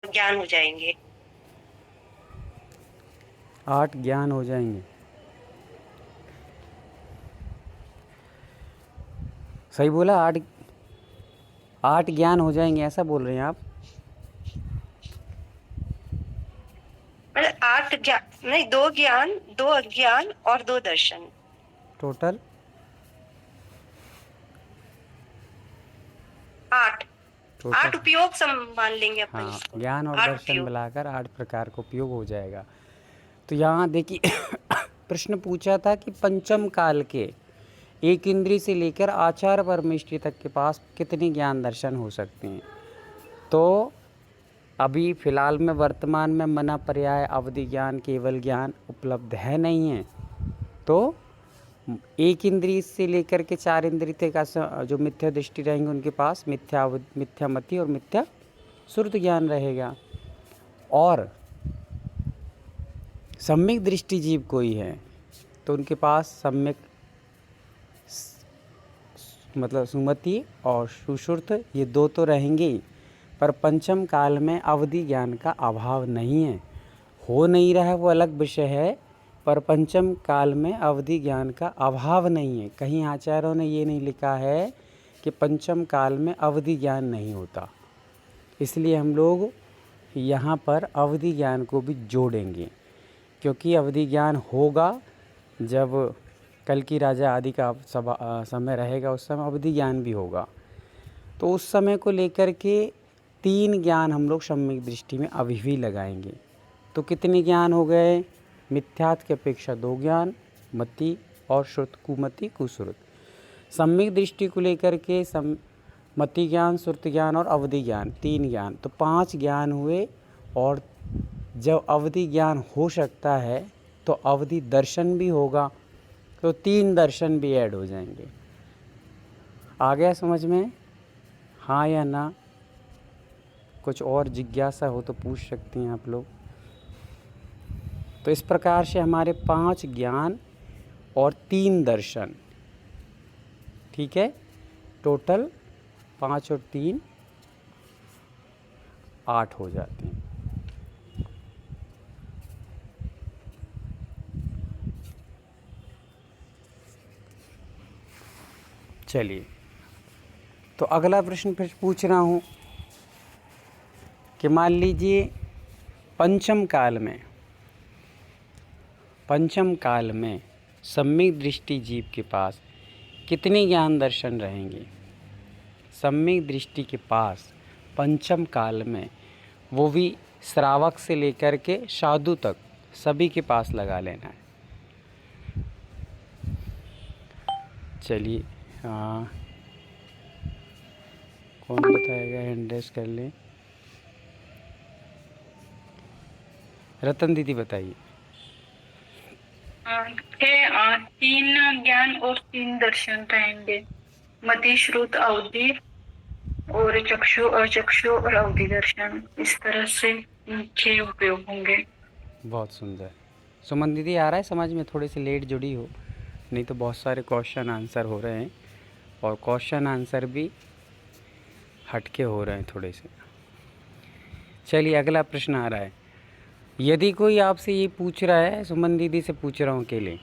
ज्ञान हो जाएंगे। 8 ज्ञान हो जाएंगे। सही बोला? 8 ज्ञान हो जाएंगे ऐसा बोल रहे हैं आप? मतलब 8 ज्ञान नहीं, 2 ज्ञान, 2 अज्ञान और 2 दर्शन। टोटल 8। टोटल 8 उपयोग सम मान लेंगे अपन हाँ, इसको। ज्ञान और 8 उपयोग। दर्शन मिलाकर 8 प्रकार का उपयोग हो जाएगा। तो यहाँ देखिए प्रश्न पूछा था कि पंचम काल के एक इंद्रिय से लेकर आचार परमेष्टि तक के पास कितने ज्ञान दर्शन हो सकते हैं। तो अभी फ़िलहाल में वर्तमान में मना पर्याय अवधि ज्ञान केवल ज्ञान उपलब्ध है नहीं है। तो एक इंद्रिय से लेकर के 4 इंद्रिय तक का जो मिथ्या दृष्टि रहेंगे उनके पास मिथ्यामति और मिथ्या श्रुत ज्ञान रहेगा। और सम्यक दृष्टि जीव कोई है तो उनके पास सम्यक मतलब सुमति और सुश्रुत ये 2 तो रहेंगे ही, पर पंचम काल में अवधि ज्ञान का अभाव नहीं है। हो नहीं रहा है वो अलग विषय है, पर पंचम काल में अवधि ज्ञान का अभाव नहीं है। कहीं आचार्यों ने ये नहीं लिखा है कि पंचम काल में अवधि ज्ञान नहीं होता। इसलिए हम लोग यहाँ पर अवधि ज्ञान को भी जोड़ेंगे, क्योंकि अवधि ज्ञान होगा जब कल की राजा आदि का समय रहेगा, उस समय अवधि ज्ञान भी होगा। तो उस समय को लेकर के 3 ज्ञान हम लोग सम्यक दृष्टि में अभी भी लगाएंगे। तो कितने ज्ञान हो गए? मिथ्यात्व की अपेक्षा 2 ज्ञान, मति और श्रुत कुमति कुश्रुत। सम्यक दृष्टि को लेकर के मति ज्ञान, श्रुत ज्ञान और अवधि ज्ञान 3 ज्ञान, तो 5 ज्ञान हुए। और जब अवधि ज्ञान हो सकता है तो अवधि दर्शन भी होगा, तो 3 दर्शन भी ऐड हो जाएंगे। आ गया समझ में? हाँ या ना? कुछ और जिज्ञासा हो तो पूछ सकती हैं आप लोग। तो इस प्रकार से हमारे 5 ज्ञान और 3 दर्शन, ठीक है, टोटल 5 और 3 8 हो जाते हैं। चलिए, तो अगला प्रश्न फिर पूछ रहा हूँ कि मान लीजिए पंचम काल में सम्यक दृष्टि जीव के पास कितने ज्ञान दर्शन रहेंगे। सम्यक दृष्टि के पास पंचम काल में, वो भी श्रावक से लेकर के साधु तक सभी के पास लगा लेना है। चलिए, कौन बताएगा? हैंड रेस कर लें। रतन दीदी बताइए। 3 ज्ञान और 3 दर्शन रहेंगे। मति श्रुत अवधि और चक्षु अचक्षु और अवधि दर्शन, इस तरह से 6 उपयोग होंगे। बहुत सुंदर। सुमन दीदी आ रहा है समझ में? थोड़ी सी लेट जुड़ी हो, नहीं तो बहुत सारे क्वेश्चन आंसर हो रहे हैं और क्वेश्चन आंसर भी हटके हो रहे हैं थोड़े से। चलिए, अगला प्रश्न आ रहा है। यदि कोई आपसे ये पूछ रहा है, सुमन दीदी से पूछ रहा हूँ अकेले,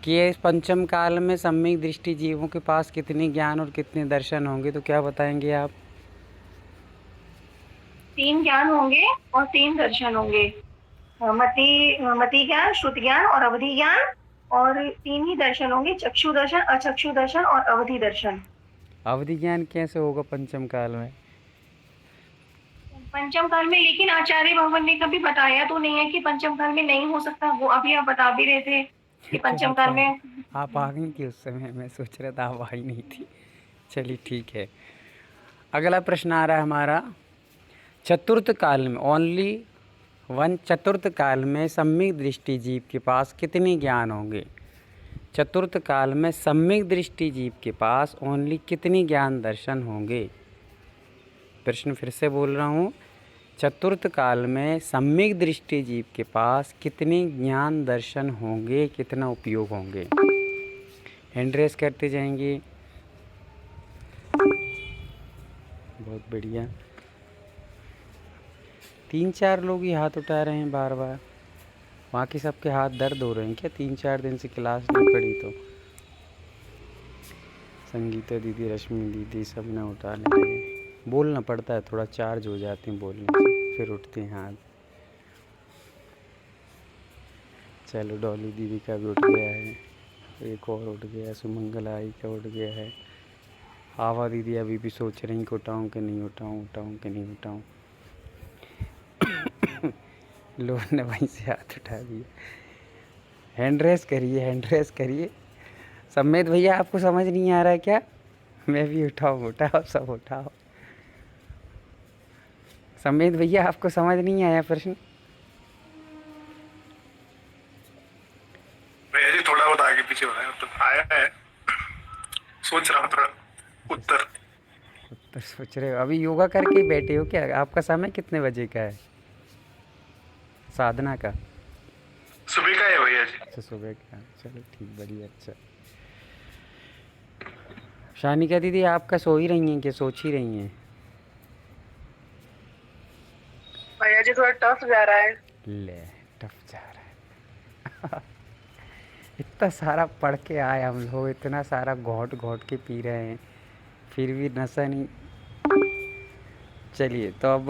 कि इस पंचम काल में सम्यक दृष्टि जीवों के पास कितने ज्ञान और कितने दर्शन होंगे, तो क्या बताएंगे आप? 3 ज्ञान होंगे और 3 दर्शन होंगे। मति ज्ञान, श्रुत ज्ञान और अवधि ज्ञान, और 3 ही दर्शन होंगे, चक्षु दर्शन, अचक्षु दर्शन और अवधि दर्शन। अवधि ज्ञान कैसे होगा पंचम काल में? पंचम काल में, लेकिन आचार्य भगवान ने कभी बताया तो नहीं है कि पंचम काल में नहीं हो सकता। वो अभी आप बता भी रहे थे कि तो पंचम काल में। आप आ गई थी उस समय, मैं सोच रहा था आप आई नहीं थी। चलिए ठीक है। अगला प्रश्न आ रहा है हमारा, चतुर्थ काल में, ओनली वन, चतुर्थ काल में सम्यक दृष्टि जीव के पास कितने ज्ञान होंगे। चतुर्थ काल में सम्यक दृष्टि जीव के पास ओनली कितने ज्ञान दर्शन होंगे। प्रश्न फिर से बोल रहा हूँ, चतुर्थ काल में सम्यक दृष्टि जीव के पास कितने ज्ञान दर्शन होंगे, कितना उपयोग होंगे। हैंड रेस करते जाएंगे। बहुत बढ़िया। 3-4 लोग ही हाथ उठा रहे हैं बार बार। बाकी सबके हाथ दर्द हो रहे हैं क्या? 3-4 दिन से क्लास नहीं पढ़ी तो। संगीता दीदी, रश्मि दीदी सब ने उठाने लगे। बोलना पड़ता है, थोड़ा चार्ज हो जाते हैं बोलने से, फिर उठते हैं हाथ। चलो डॉली दीदी का भी उठ गया है, एक और उठ गया, सुमंगल आई का उठ गया है। आवा दीदी अभी भी सोच रही कि उठाऊँ कि नहीं उठाऊँ, उठाऊँ कि नहीं उठाऊँ। लोगों ने वहीं से हाथ उठा दिया। हैंड रेस करिए, हैंड रेस करिए। सम्मेद भैया आपको समझ नहीं आ रहा है क्या? मैं भी उठाऊँ? उठाओ, सब उठाओ। सम्मेद भैया आपको समझ नहीं आया प्रश्न? भैया जी थोड़ा बहुत आगे पीछे हो रहा है, तो आया है, सोच रहा हूँ थोड़ा उत्तर। उत्तर सोच रहे हो? अभी योगा करके ही बैठे हो क्या? आपका समय कितने बजे का है साधना का? सुबह का है भैया जी। अच्छा सुबह का, चलो ठीक, बढ़िया। अच्छा शानिका दीदी आपका सो ही रही हैं कि सोच ही रही हैं? भैया जी थोड़ा टफ जा रहा है। ले, टफ जा रहा है। इतना सारा पढ़ के आए हम लोग, इतना सारा घोट घोट के पी रहे हैं, फिर भी नशा नहीं। चलिए तो अब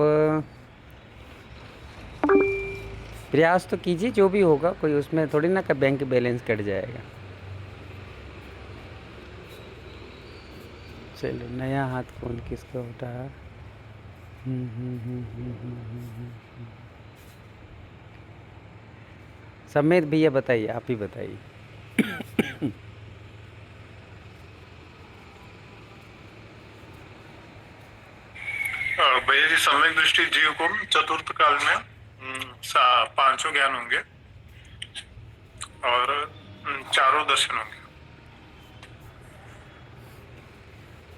प्रयास तो कीजिए, जो भी होगा, कोई उसमें थोड़ी ना का बैंक बैलेंस कट जाएगा। चलो नया हाथ कौन किसका उठा? समेत भैया बताइए, आप ही बताइए। भैया जी सम्यक दृष्टि जीव को चतुर्थ काल में पांचों ज्ञान होंगे और चारों दर्शन होंगे।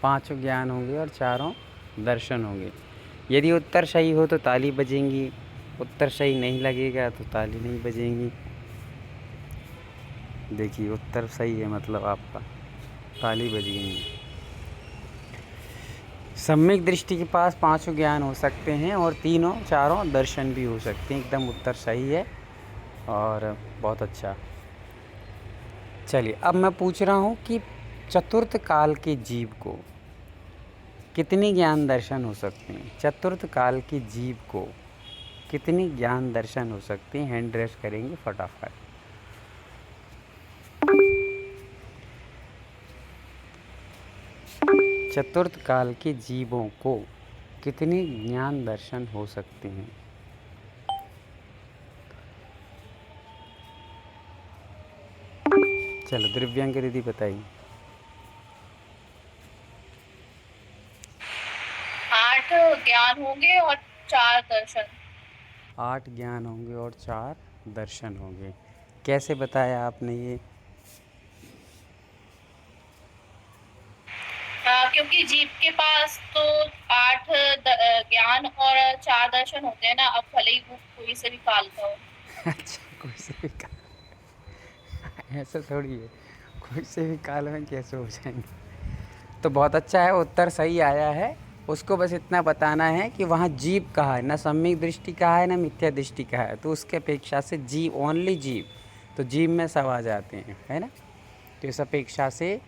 5 ज्ञान होंगे और 4 दर्शन होंगे। यदि उत्तर सही हो तो ताली बजेंगी, उत्तर सही नहीं लगेगा तो ताली नहीं बजेंगी। देखिए उत्तर सही है मतलब आपका, ताली बजेंगी। सम्यक दृष्टि के पास 5 ज्ञान हो सकते हैं और 3-4 दर्शन भी हो सकते हैं। एकदम उत्तर सही है और बहुत अच्छा। चलिए अब मैं पूछ रहा हूँ कि चतुर्थ काल के जीव को कितने ज्ञान दर्शन हो सकते हैं? चतुर्थ काल के जीव को कितने ज्ञान दर्शन हो सकते हैं? हैंड रेस करेंगे फटाफट। चतुर्थ काल के जीवों को कितने ज्ञान दर्शन हो सकते हैं? चलो दिव्यांग दीदी बताइए। 8 ज्ञान होंगे और 4 दर्शन। 8 ज्ञान होंगे और 4 दर्शन होंगे। कैसे बताया आपने ये? क्योंकि जीव के पास तो 8 ज्ञान और 4 दर्शन होते हैं ना, अब भले ही वो कोई से भी कालता हो। अच्छा कोई से भी काल, ऐसा थोड़ी है, कोई से भी काल में कैसे हो जाएंगे? तो बहुत अच्छा है, उत्तर सही आया है। उसको बस इतना बताना है कि वहाँ जीव कहा है, ना सम्यक दृष्टि कहा है, ना मिथ्या दृष्टि कहा है, तो उसके अपेक्षा से जीव, ओनली जीव, तो जीव में सब आ जाते हैं, है ना। तो इस अपेक्षा से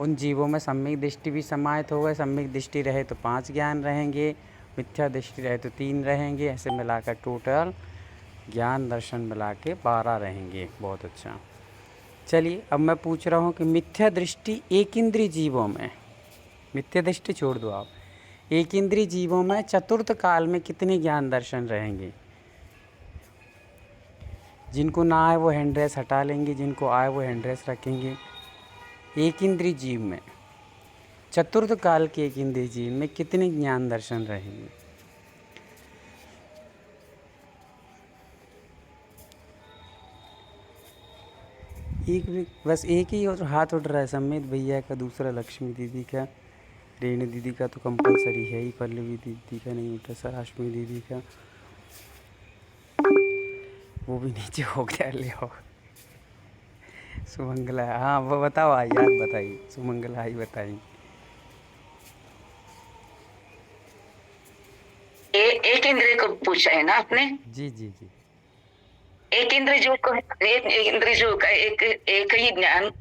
उन जीवों में सम्यक दृष्टि भी समाहित हो गए। सम्यक दृष्टि रहे तो 5 ज्ञान रहेंगे, मिथ्या दृष्टि रहे तो 3 रहेंगे, ऐसे मिलाकर टोटल ज्ञान दर्शन मिला के 12 रहेंगे। बहुत अच्छा। चलिए अब मैं पूछ रहा हूँ कि मिथ्या दृष्टि एक इंद्रिय जीवों में, मिथ्या दृष्टि छोड़ दो आप, एक इंद्रिय जीवों में चतुर्थ काल में कितने ज्ञान दर्शन रहेंगे? जिनको ना आए वो हैंड रेस हटा लेंगे, जिनको आए वो हैंड रेस रखेंगे। एक इंद्रिय जीव में, चतुर्थ काल के एक इंद्रिय जीव में कितने ज्ञान दर्शन रहेंगे? एक भी, बस एक ही और हाथ उठ रहा है, सम्मेत भैया का, दूसरा लक्ष्मी दीदी का, रेणु दीदी का तो कंपलसरी है ही, पल्लवी दीदी का नहीं उठा, सराशमी दीदी का वो भी नीचे हो गया। ले हो सुमंगला, हाँ वो बताओ, आई याद बताइए, सुमंगला आई बताइए। एक इंद्रिय को पूछा है ना आपने। जी जी जी। एक इंद्रियों को, एक इंद्रियों का एक ही ज्ञान,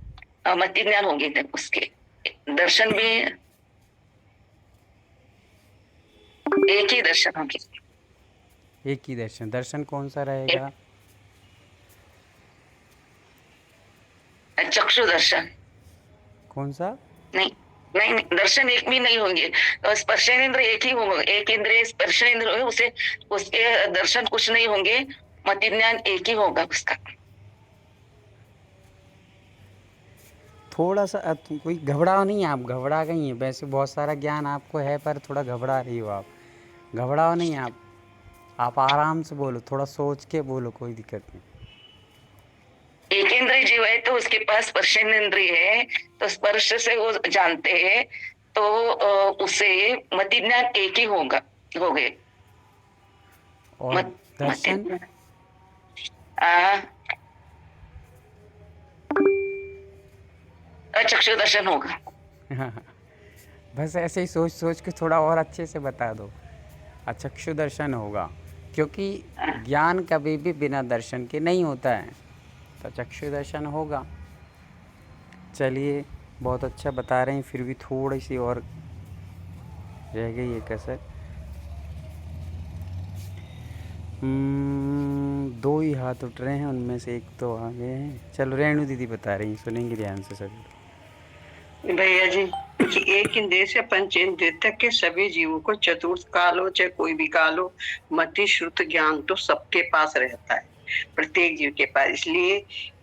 मति ज्ञान होंगे उसके, दर्शन भी एक ही दर्शन होंगे। एक ही दर्शन, दर्शन कौन सा रहेगा? चक्षु दर्शन। कौन सा? नहीं नहीं नहीं, दर्शन एक भी नहीं होंगे। स्पर्शेंद्र एक ही होगा, एक इंद्रिय स्पर्शेंद्र होगा, उसे उसके दर्शन कुछ नहीं होंगे, मति ज्ञान एक ही होगा उसका। थोड़ा सा कोई घबराओ नहीं, आप घबरा गई हैं, वैसे बहुत सारा ज्ञान आपको है पर थोड़ा घबरा रही हो आप। घबराओ नहीं आप आराम से बोलो, थोड़ा सोच के बोलो, कोई दिक्कत नहीं। एक इंद्रिय जीव है तो उसके पास स्पर्शेंद्रिय है, तो स्पर्श से वो जानते हैं, तो उसे मति ज्ञान एक ही होगा, हो गए। और दर्शन? चक्षु दर्शन होगा। बस ऐसे ही सोच सोच के थोड़ा और अच्छे से बता दो। अचक्षु दर्शन होगा, क्योंकि ज्ञान कभी भी बिना दर्शन के नहीं होता है, तो चक्षु दर्शन होगा। चलिए, बहुत अच्छा बता रहे हैं, फिर भी थोड़ी सी और रह गई है कसर। दो ही हाथ उठ रहे हैं, उनमें से एक तो आ गए हैं। चलो, रेणु दीदी बता रही हैं, सुनेंगे ध्यान से सभी। भैया जी, कि एक इंद्रिय से पंचेंद्रिय तक के सभी जीवों को, चतुर्थ काल हो चाहे कोई भी काल हो, मति श्रुत ज्ञान तो सबके पास रहता है, प्रत्येक जीव के पास। इसलिए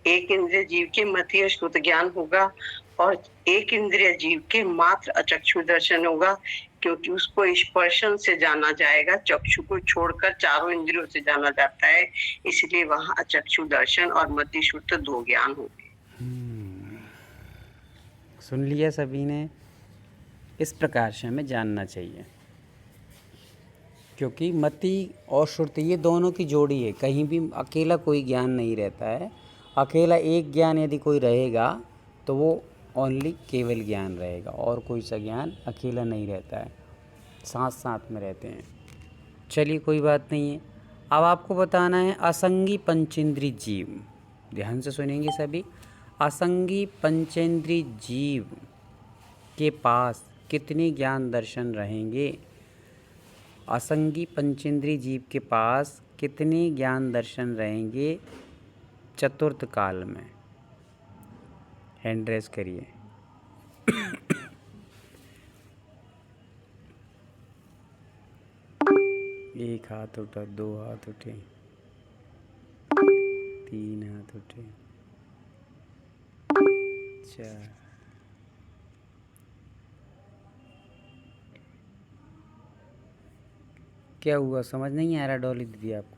एक इंद्रिय जीव के मति और श्रुत ज्ञान होगा, और एक इंद्रिय जीव के मात्र अचक्षु दर्शन होगा, क्योंकि उसको स्पर्शन से जाना जाएगा, चक्षु को छोड़कर चारों इंद्रियों से जाना जाता है, इसलिए वहां अचक्षु दर्शन और मति श्रुत दो ज्ञान होंगे। सुन लिया सभी ने। इस प्रकार से हमें जानना चाहिए, क्योंकि मति और श्रुति ये दोनों की जोड़ी है, कहीं भी अकेला कोई ज्ञान नहीं रहता है। अकेला एक ज्ञान यदि कोई रहेगा तो वो ओनली केवल ज्ञान रहेगा, और कोई सा ज्ञान अकेला नहीं रहता है, साथ साथ में रहते हैं। चलिए, कोई बात नहीं है। अब आपको बताना है असंगी पंचेंद्रिय जीव। ध्यान से सुनेंगे सभी। असंगी पंचेंद्रिय जीव के पास कितने ज्ञान दर्शन रहेंगे? असंगी पंचेंद्रिय जीव के पास कितने ज्ञान दर्शन रहेंगे चतुर्थ काल में? हैंड रेस करिए। एक हाथ उठा, दो हाथ उठे, तीन हाथ उठे, चार, क्या हुआ, समझ नहीं आ रहा डॉली दीदी आपको?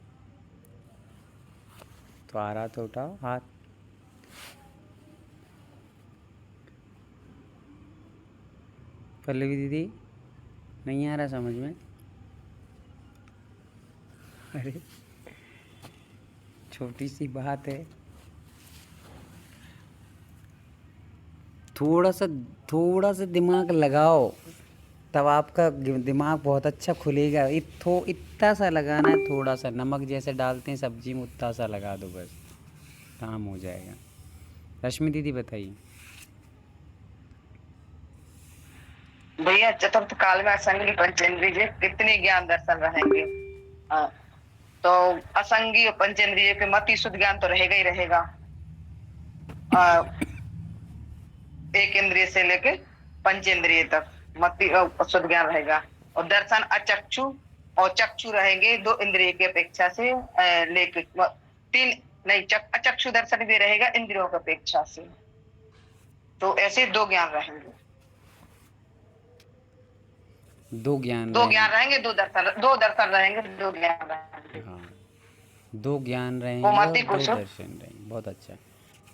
तो आ रहा तो उठाओ हाथ। पल्लवी दीदी, नहीं आ रहा समझ में? अरे, छोटी सी बात है, थोड़ा सा दिमाग लगाओ, तब आपका दिमाग बहुत अच्छा खुलेगा। इतना सा लगाना है, थोड़ा सा नमक जैसे डालते हैं सब्जी में, उतना सा लगा दो, बस काम हो जाएगा। रश्मि दीदी बताइए। भैया, चतुर्थ काल में असंगी पंचेंद्रिय कितने ज्ञान दर्शन रहेंगे? तो असंगी और पंचेंद्रिय के मति शुद्ध ज्ञान तो रहेगा ही रहेगा, एक इंद्रिय से लेके पंचेंद्रिय तक मति शुद्ध ज्ञान रहेगा। और दर्शन अचक्षु और चक्षु रहेंगे, दो इंद्रिय की अपेक्षा से लेके तीन नहीं, अचक्षु दर्शन भी रहेगा इंद्रियों की अपेक्षा से। तो ऐसे दो ज्ञान रहेंगे, दो ज्ञान रहेंगे, दो दर्शन रहेंगे, दो ज्ञान रहेंगे। हाँ, दो ज्ञान रहेंगे वो और मति दो कुछ दर्शन रहेंगे। बहुत अच्छा।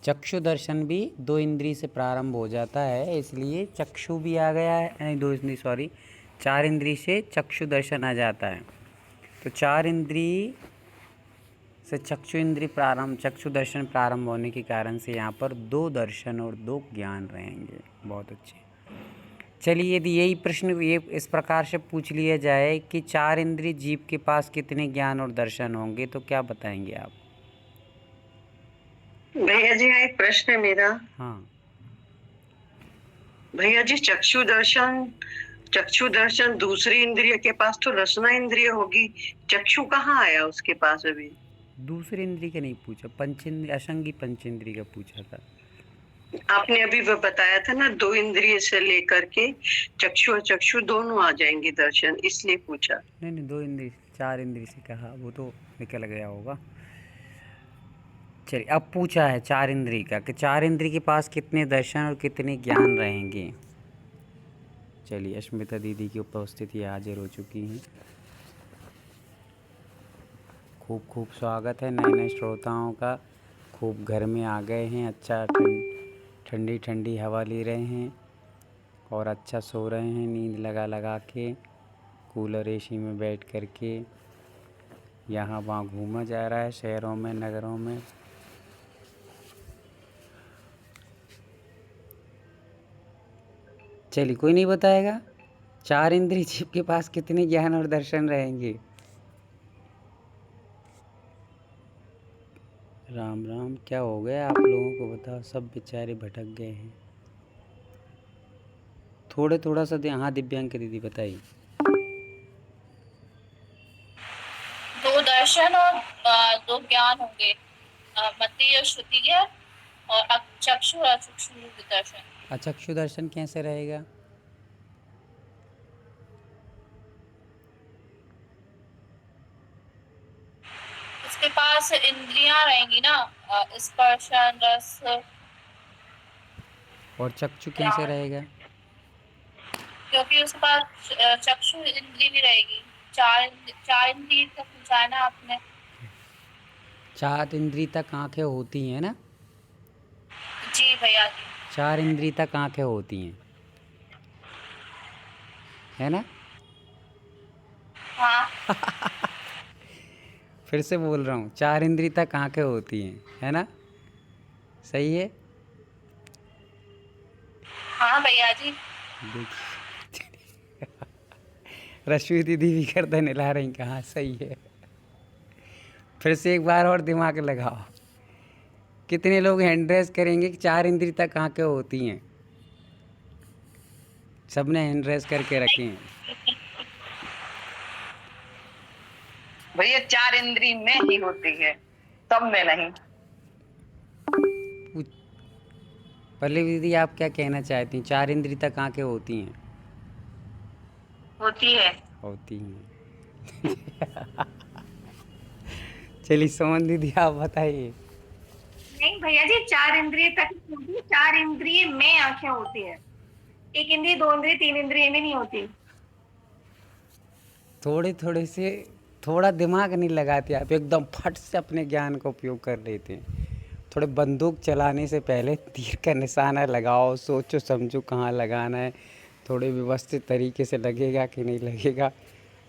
चक्षु दर्शन भी दो इंद्रिय से प्रारंभ हो जाता है, इसलिए चक्षु भी आ गया है, नहीं दो इंद्रिय, सॉरी, चार इंद्रिय से चक्षु दर्शन आ जाता है। तो चार इंद्रिय से चक्षु दर्शन प्रारंभ होने के कारण से यहाँ पर दो दर्शन और दो ज्ञान रहेंगे। बहुत अच्छे। चलिए यदि यही प्रश्न ये इस प्रकार से पूछ लिया जाए कि 4 इंद्रिय जीव के पास कितने ज्ञान और दर्शन होंगे तो क्या बताएंगे आप? भैया जी यहाँ एक प्रश्न है मेरा। हाँ, भैया जी चक्षु दर्शन दूसरी इंद्रिय के पास तो रसना इंद्रिय होगी, चक्षु कहाँ आया उसके पास अभी? दूसरे इंद्रिय का नहीं पूछा, पंचेंद्रिय असंगी पंचेंद्रिय का पूछा था। आपने अभी वो बताया था ना, 2 इंद्रिय से लेकर के चक्षु और चक्षु दोनों आ जाएंगे दर्शन, इसलिए पूछा। नहीं 2 इंद्रिय 4 इंद्रिय से कहा, वो तो निकल गया होगा। चलिए अब पूछा है 4 इंद्रिय का कि 4 इंद्रिय के पास कितने दर्शन और कितने ज्ञान रहेंगे। चलिए अश्मिता दीदी की उपस्थिति हाजिर हो चुकी हैं। खूब खूब स्वागत है नए नए श्रोताओं का। खूब घर में आ गए हैं, अच्छा ठंडी ठंडी हवा ले रहे हैं और अच्छा सो रहे हैं नींद लगा लगा के, कूलर एसी में बैठ कर के। यहाँ वहाँ घूमा जा रहा है शहरों में नगरों में। चलिए कोई नहीं बताएगा 4 इंद्रिय जीव के पास कितने ज्ञान और दर्शन रहेंगे। राम राम, क्या हो गया आप लोगों को बताओ, सब बेचारे भटक गए हैं। थोड़ा सा हाँ दिव्यांक दीदी बताइए। 2 दर्शन और 2 ज्ञान होंगे, मति और श्रुति ज्ञान और चक्षु और अचक्षु दर्शन। अचक्षु दर्शन कैसे रहेगा? इसके पास इंद्रियां रहेंगी ना, स्पर्शन रस। और चक्षु कैसे रहेगा? क्योंकि उसके पास चक्षु इंद्रिय भी रहेगी। 4 इंद्रिय तक पूछा है ना आपने। 4 इंद्रिय तक आंखें होती हैं ना? जी भैया जी। 4 इंद्रिय तक आंखें होती हैं, है ना? हाँ। फिर से बोल रहा हूँ, 4 इंद्रिय तक आंखें होती हैं, है ना? सही है? हाँ भैया जी। देखिए रश्मि दीदी भी गर्दन हिला रही, कहाँ सही है। फिर से एक बार और दिमाग लगाओ, कितने लोग हैंड रेस करेंगे कि 4 इंद्रिय तक आंखें होती हैं? सबने हैंड रेस करके रखी हैं। भैया 4 इंद्री में ही होती है, सब में नहीं। पल्लवी दीदी आप क्या कहना चाहती हैं? 4 इंद्रिय तक आंखें होती हैं? होती है। होती हैं। चलिए सोमन दीदी आप बताइए। नहीं भैया जी, 4 इंद्रिय तक होती है, 4 इंद्रिय में आंखें होती है। 1 इंद्रिय 2 इंद्रिय 3 इंद्रिय में नहीं होती। थोड़े से थोड़ा दिमाग नहीं लगाते आप, एकदम फट से अपने ज्ञान का उपयोग कर लेते हैं। थोड़े बंदूक चलाने से पहले तीर का निशाना लगाओ, सोचो समझो कहाँ लगाना है, थोड़े व्यवस्थित तरीके से लगेगा कि नहीं लगेगा।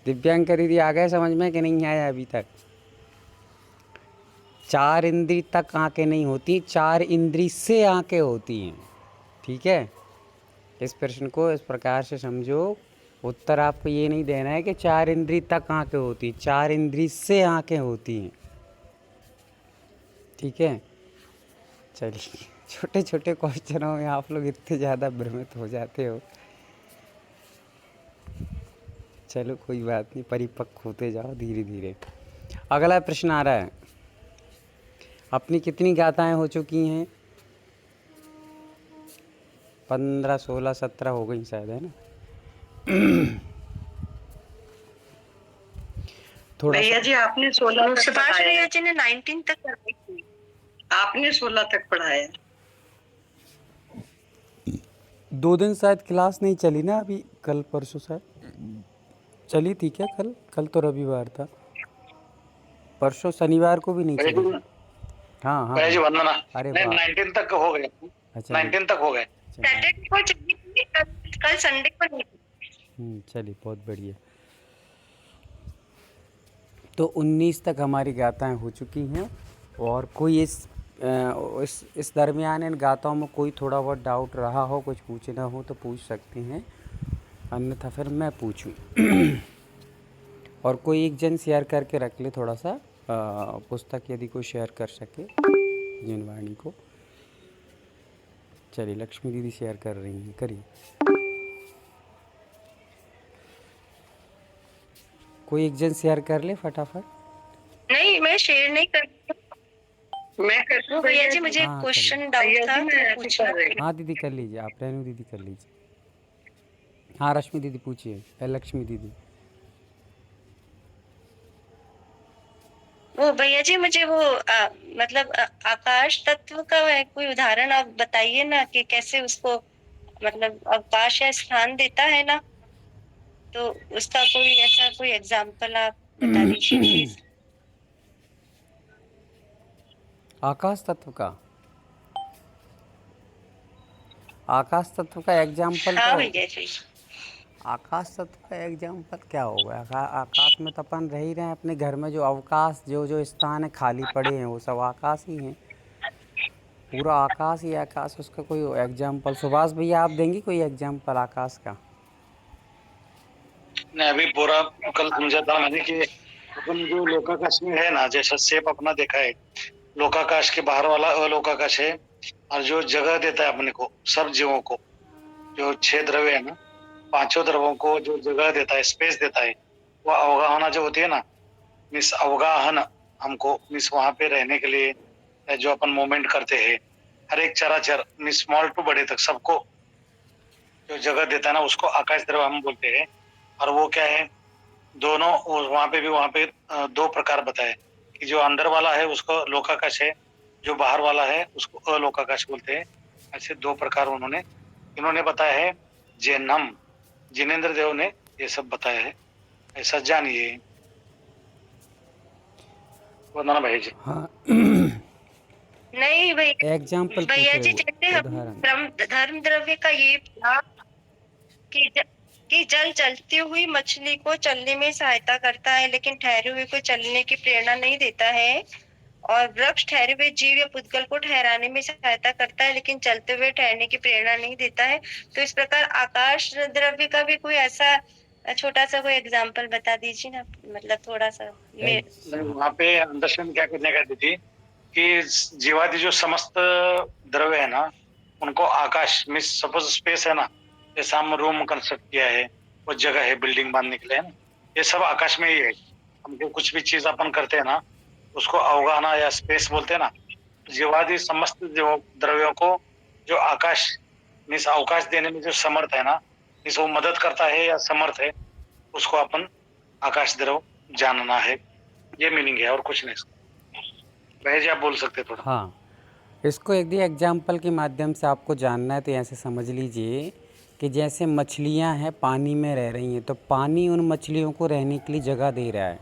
दिव्यांक दीदी आ गए समझ में कि नहीं आया अभी तक? 4 इंद्रिय तक आंखें नहीं होती, 4 इंद्रिय से आंखें होती हैं। ठीक है, इस प्रश्न को इस प्रकार से समझो। उत्तर आपको ये नहीं देना है कि 4 इंद्रिय तक आंखें होती हैं, 4 इंद्रिय से आंखें होती हैं। ठीक है, चलिए छोटे छोटे क्वेश्चनों में आप लोग इतने ज़्यादा भ्रमित हो जाते हो। चलो कोई बात नहीं, परिपक्व होते जाओ धीरे धीरे। अगला प्रश्न आ रहा है, अपनी कितनी गाथाएं हो चुकी हैं? 15, 16, 17 हो गई शायद, है ना? थोड़ा भैया जी आपने 16 तक सुभाष पढ़ाया भैया है। जी ने 19 तक करवाई थी। आपने 16 तक पढ़ाया है। 2 दिन शायद क्लास नहीं चली ना अभी, कल परसों शायद चली थी क्या? कल तो रविवार था, परसों शनिवार को भी नहीं चली। हाँ हाँ जी वंदना। अरे नहीं वाह, 19 तक हो गए। अच्छा 19 तक हो गए। सैटरडे को चली थी, कल संडे को नहीं थी। चलिए बहुत बढ़िया। तो 19 तक हमारी गाथाएं हो चुकी हैं। और कोई इस दरमियान इन गाथाओं में कोई थोड़ा बहुत डाउट रहा हो, कुछ पूछना हो तो पूछ सकते हैं। अन्यथा फिर मैं पूछूं। और कोई एक जन शेयर करके रख ले थोड़ा सा पुस्तक, यदि कोई शेयर कर सके जिनवाणी को। चलिए, लक्ष्मी दीदी शेयर कर रही हैं, करिए। कोई एक जन शेयर कर ले फटाफट। नहीं, मैं शेयर नहीं करती। मैं कर वो भैया जी मुझे हाँ, क्वेश्चन डाउट था तो पूछना। हाँ दीदी कर लीजिए, आप रेणु दीदी कर लीजिए। हाँ रश्मि दीदी पूछिए, लक्ष्मी दीदी। वो भैया जी मुझे वो मतलब आकाश तत्व का कोई उदाहरण आप बताइए ना, कि कैसे उसको मतलब अवकाश या स्थान देता है ना, तो उसका कोई ऐसा कोई एग्जाम्पल आप बता दीजिए प्लीज। आकाश तत्व का, आकाश तत्व का एग्जाम्पल हाँ तो भैया जी। आकाश तत्व का एग्जाम्पल क्या होगा? आकाश में तो अपन रह ही रहे हैं अपने घर में, जो अवकाश जो स्थान है खाली पड़े हैं वो सब आकाश ही हैं, पूरा आकाश ही आकाश। उसका कोई एग्जाम्पल सुभाष भैया आप देंगे कोई एग्जाम्पल आकाश का? नहीं, अभी पूरा कल समझा था मैंने कि अपन जो लोकाकाश में है ना, जैसा शेप अपना देखा है, लोकाकाश के बाहर वाला अलोकाकाश है, और जो जगह देता है अपने को सब जीवों को, जो 6 द्रव्य है ना, 5 द्रव्यों को जो जगह देता है, स्पेस देता है, वो अवगाहना जो होती है ना, मिस अवगाहन हमको मिस वहां पे रहने के लिए जो अपन मूवमेंट करते हैं, हर एक चराचर मिस स्मॉल टू बड़े तक सबको जो जगह देता है ना, उसको आकाश द्रव्य हम बोलते हैं। और वो क्या है, दोनों वहां पे 2 प्रकार बताए कि जो अंदर वाला है उसको लोकाकाश है, जो बाहर वाला है उसको अलोकाकाश बोलते हैं। ऐसे 2 प्रकार इन्होंने बताया है। जैनम जिनेन्द्र देव ने ये सब बताया है, ऐसा जानिए। वंदना भाई जी। हाँ नहीं भैया, एग्जाम्पल भैया जी पूछे, जैसे हम उदाहरण। धर्म द्रव्य का ये था कि जल चलती हुई मछली को चलने में सहायता करता है, लेकिन ठहरे हुए को चलने की प्रेरणा नहीं देता है। और वृक्ष ठहरे हुए जीव या पुद्गल को ठहराने में सहायता करता है, लेकिन चलते हुए ठहरने की प्रेरणा नहीं देता है। तो इस प्रकार आकाश द्रव्य का भी कोई ऐसा छोटा सा कोई एग्जाम्पल बता दीजिए ना, मतलब थोड़ा सा। वहाँ पे अंडरस्टैंड क्या करने का थी कि जीवादि जो समस्त द्रव्य है ना, उनको आकाश मीन्स सपोज स्पेस है ना, जैसे हम रूम कंस्ट्रक्ट किया है, वो जगह है बिल्डिंग बांधने के लिए है ना, ये सब आकाश में ही है। हमको कुछ भी चीज अपन करते हैं ना, उसको अवगाहना या स्पेस बोलते हैं ना। जीवादि समस्त द्रव्यों को जो आकाश मीन्स अवकाश देने में जो समर्थ है ना, मीन्स वो मदद करता है या समर्थ है, उसको अपन आकाश द्रव जानना है। ये मीनिंग है और कुछ नहीं। भैया आप बोल सकते थोड़ा। हाँ, इसको यदि एग्जाम्पल के माध्यम से आपको जानना है तो ऐसे समझ लीजिए कि जैसे मछलियां हैं पानी में रह रही हैं, तो पानी उन मछलियों को रहने के लिए जगह दे रहा है।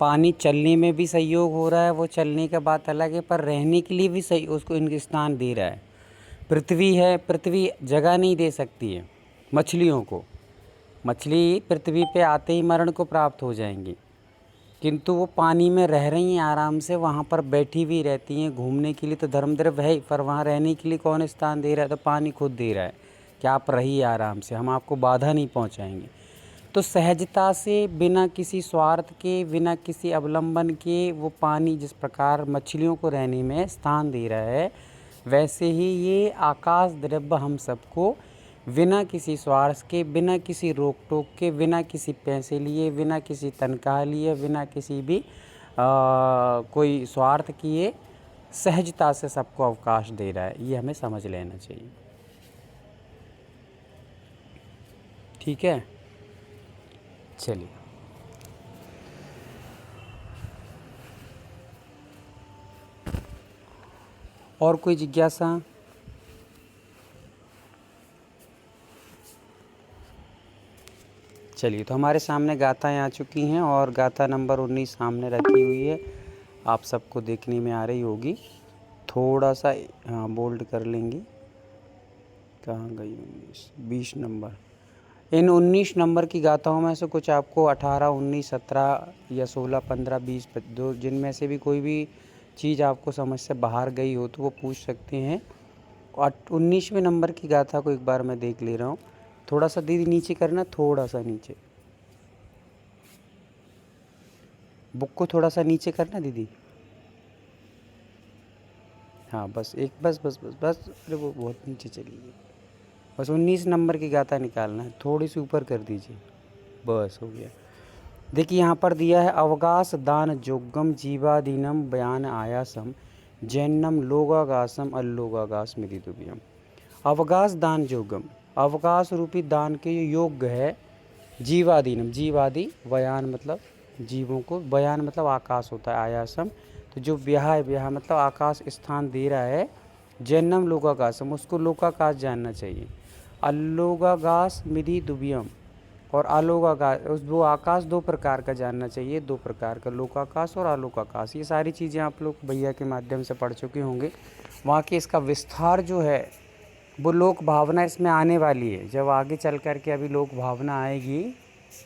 पानी चलने में भी सहयोग हो रहा है, वो चलने का बात अलग है, पर रहने के लिए भी सही उसको इनके स्थान दे रहा है। पृथ्वी है, पृथ्वी जगह नहीं दे सकती है मछलियों को। मछली पृथ्वी पे आते ही मरण को प्राप्त हो जाएंगी, किंतु वो पानी में रह रही हैं आराम से, वहाँ पर बैठी भी रहती हैं। घूमने के लिए तो धर्मद्रव्य है, पर वहाँ रहने के लिए कौन स्थान दे रहा है? तो पानी खुद दे रहा है कि आप रहिए आराम से, हम आपको बाधा नहीं पहुँचाएंगे। तो सहजता से, बिना किसी स्वार्थ के, बिना किसी अवलंबन के, वो पानी जिस प्रकार मछलियों को रहने में स्थान दे रहा है, वैसे ही ये आकाश द्रव्य हम सबको बिना किसी स्वार्थ के, बिना किसी रोक टोक के, बिना किसी पैसे लिए, बिना किसी तनख्वाह लिए, बिना किसी भी कोई स्वार्थ किए, सहजता से सबको अवकाश दे रहा है। ये हमें समझ लेना चाहिए। ठीक है, चलिए। और कोई जिज्ञासा? चलिए, तो हमारे सामने गाथाएँ आ चुकी हैं और गाथा नंबर 19 सामने रखी हुई है, आप सबको देखने में आ रही होगी। थोड़ा सा हाँ बोल्ड कर लेंगे। कहाँ गई 19? 20 नंबर। इन 19 नंबर की गाथाओं में से कुछ आपको 18, 19, 17 या 16, 15, 20 दो जिनमें से भी कोई भी चीज़ आपको समझ से बाहर गई हो तो वो पूछ सकते हैं। और 19वें नंबर की गाथा को एक बार मैं देख ले रहा हूँ। थोड़ा सा दीदी नीचे करना, थोड़ा सा नीचे, बुक को थोड़ा सा नीचे करना दीदी। हाँ बस एक, बस बस बस बस, अरे वो बहुत नीचे चली गई। बस 19 नंबर की गाथा निकालना है, थोड़ी सी ऊपर कर दीजिए, बस हो गया। देखिए यहाँ पर दिया है अवगास दान जोगम जीवादीनम बयान आयासम जैनम लोगागासम अल्लोगागास मिदितुभ्यम। अवगास दान जोगम, अवकाश रूपी दान के योग्य है। जीवादीनम, जीवादि, बयान मतलब जीवों को, बयान मतलब आकाश होता है, आयासम तो जो ब्याह है, ब्याह मतलब आकाश स्थान दे रहा है। जैनम लोकाकाशम, उसको लोकाकाश जानना चाहिए। अल्लोगागास मिधि दुबियम, और आलोकाकाश, उस वो आकाश दो प्रकार का जानना चाहिए, दो प्रकार का, लोकाकाश और आलोकाकाश। ये सारी चीज़ें आप लोग भैया के माध्यम से पढ़ चुके होंगे। वहाँ के इसका विस्तार जो है वो लोक भावना इसमें आने वाली है। जब आगे चल कर के अभी लोक भावना आएगी,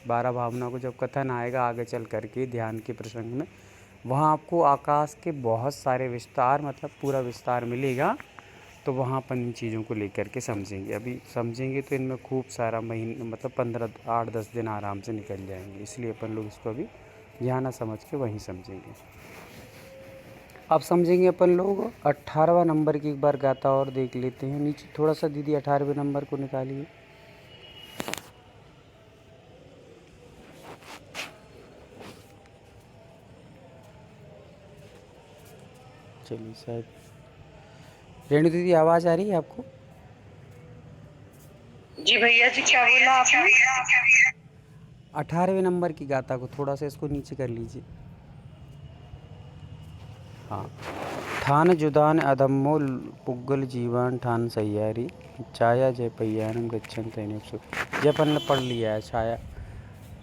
12 भावना को जब कथन आएगा आगे चल कर के ध्यान के प्रसंग में, वहाँ आपको आकाश के बहुत सारे विस्तार, मतलब पूरा विस्तार मिलेगा। तो वहाँ अपन इन चीज़ों को लेकर के समझेंगे। अभी समझेंगे तो इनमें खूब सारा महीने, मतलब 8-10 दिन आराम से निकल जाएंगे, इसलिए अपन लोग इसको अभी यहाँ ना समझ के वहीं समझेंगे। अब समझेंगे अपन लोग 18वां नंबर की एक बार गाथा और देख लेते हैं। नीचे थोड़ा सा दीदी 18वें नंबर को निकालिए। चलिए शायद रेणु दीदी आवाज़ आ रही है आपको? जी भैया जी, क्या बोला आपने? 18वें नंबर की गाथा को थोड़ा सा इसको नीचे कर लीजिए। हाँ, ठान जुदान अधम्मो पुग्गल जीवान ठान सैयारी छाया जय पैयानम गच्छन तैनिक सु। ये अपन ने पढ़ लिया है, छाया,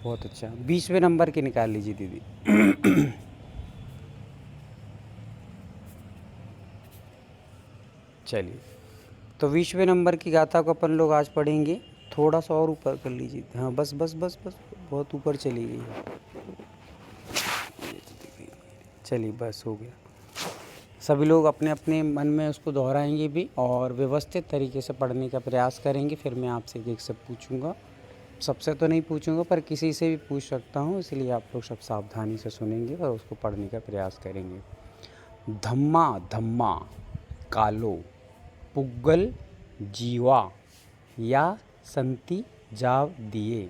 बहुत अच्छा। 20वें नंबर की निकाल लीजिए दीदी। चलिए, तो 20वें नंबर की गाथा को अपन लोग आज पढ़ेंगे। थोड़ा सा और ऊपर कर लीजिए, हाँ बस बस बस बस, बहुत ऊपर चली गई है। चलिए बस हो गया। सभी लोग अपने अपने मन में उसको दोहराएंगे भी और व्यवस्थित तरीके से पढ़ने का प्रयास करेंगे। फिर मैं आपसे एक से पूछूंगा, सबसे तो नहीं पूछूंगा पर किसी से भी पूछ सकता हूँ, इसलिए आप लोग सब सावधानी से सुनेंगे और उसको पढ़ने का प्रयास करेंगे। धम्मा धम्मा कालो पुग्गल जीवा या संति जाव दिए